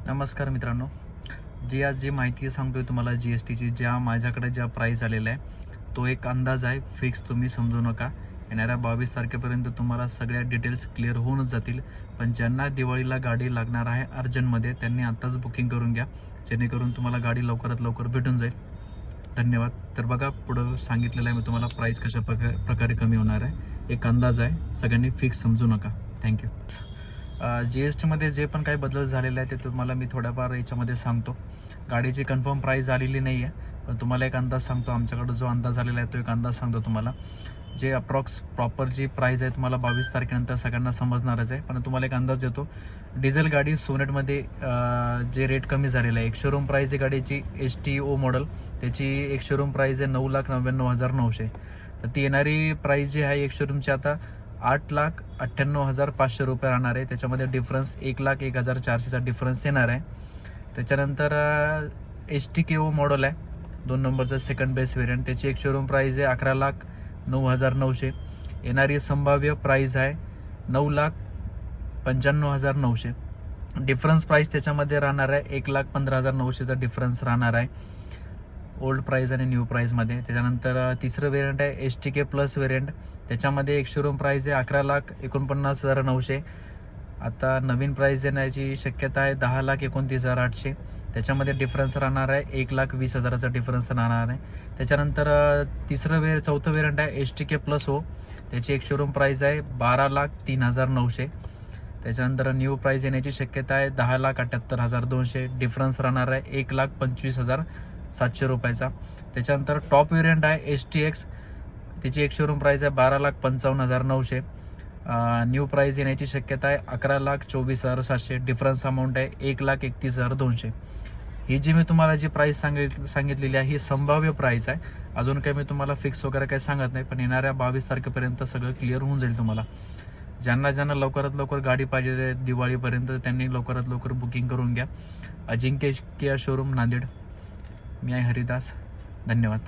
नमस्कार मित्रांनो, आज जी माहिती सांगतोय तुम्हाला GSTची, माझ्याकडे ज्या प्राईस आलेला आहे तो एक अंदाज आहे, फिक्स तुम्ही समजू नका. येणाऱ्या 22 तारखेपर्यंत तुम्हाला सगळ्या डिटेल्स क्लिअर होऊनच जातील. पण ज्यांना दिवाळीला गाडी लागणार आहे अर्जंटमध्ये त्यांनी आत्ताच बुकिंग करून घ्या, जेणेकरून तुम्हाला गाडी लवकरात लवकर भेटून जाईल. धन्यवाद. तर बघा, पुढं सांगितलेलं आहे मी तुम्हाला प्राईस कशा प्रकारे कमी होणार आहे. एक अंदाज आहे, सगळ्यांनी फिक्स समजू नका. थँक्यू. GSTमध्ये जे पण काही बदल झालेले आहे ते तुम्हाला मी थोड्याफार याच्यामध्ये सांगतो. गाडीची कन्फर्म प्राईस आलेली नाही आहे, पण तुम्हाला एक अंदाज सांगतो. आमच्याकडं जो अंदाज आलेला आहे तो एक अंदाज सांगतो तुम्हाला. जे अप्रॉक्स प्रॉपर जी प्राईस आहे तुम्हाला 22 तारखेनंतर सगळ्यांना समजणारच आहे, पण तुम्हाला एक अंदाज देतो. डिझेल गाडी सोनेटमध्ये जे रेट कमी झालेलं आहे, एक शोरूम प्राईस आहे गाडीची STO मॉडेल, त्याची एक शोरूम प्राईस आहे 9,99,900. तर ती येणारी प्राईस जी आहे एक शोरूमची आता 8,98,500 रुपये राहणार आहे. त्याच्यामध्ये डिफरन्स 1,01,400चा डिफरन्स येणार आहे. त्याच्यानंतर STKO मॉडेल आहे, 2 नंबरचं सेकंड बेस व्हेरियंट, त्याची एक शोरूम प्राईस आहे 11,09,900. येणारी संभाव्य प्राईस आहे 9,95,900. डिफरन्स प्राईस त्याच्यामध्ये राहणार आहे 1,15,900चा डिफरन्स राहणार आहे ओल्ड प्राईस आणि न्यू प्राईसमध्ये. त्याच्यानंतर तिसरं वेरियंट आहे STK प्लस वेरियंट, त्याच्यामध्ये एक शोरूम प्राईस आहे 11,49,900. आता नवीन प्राईस येण्याची शक्यता आहे 10,29,800. त्याच्यामध्ये डिफरन्स राहणार आहे 1,20,000चा डिफरन्स राहणार आहे. त्याच्यानंतर चौथं वेरियंट आहे STK प्लस हो, त्याची एक शोरूम प्राईस आहे 12,03,900. त्याच्यानंतर न्यू प्राईस येण्याची शक्यता आहे 10,78,200. डिफरन्स राहणार आहे 1,25,700 रुपयाचा. त्याच्यानंतर टॉप वेरियंट आहे STX, त्याची एक शोरूम प्राईस आहे 12,55,900. न्यू प्राईस येण्याची शक्यता आहे 11,24,700. डिफरन्स अमाऊंट आहे 1,31,200. ही जी मी तुम्हाला जी प्राईस सांगितलेली आहे ही संभाव्य प्राईस आहे. अजून काही मी तुम्हाला फिक्स वगैरे काही सांगत नाही, पण येणाऱ्या 22 तारखेपर्यंत सगळं क्लिअर होऊन जाईल तुम्हाला. ज्यांना लवकरात लवकर गाडी पाहिजे दिवाळीपर्यंत त्यांनी लवकरात लवकर बुकिंग करून घ्या. अजिंक्य किया शोरूम नांदेड. मी आहे हरिदास. धन्यवाद.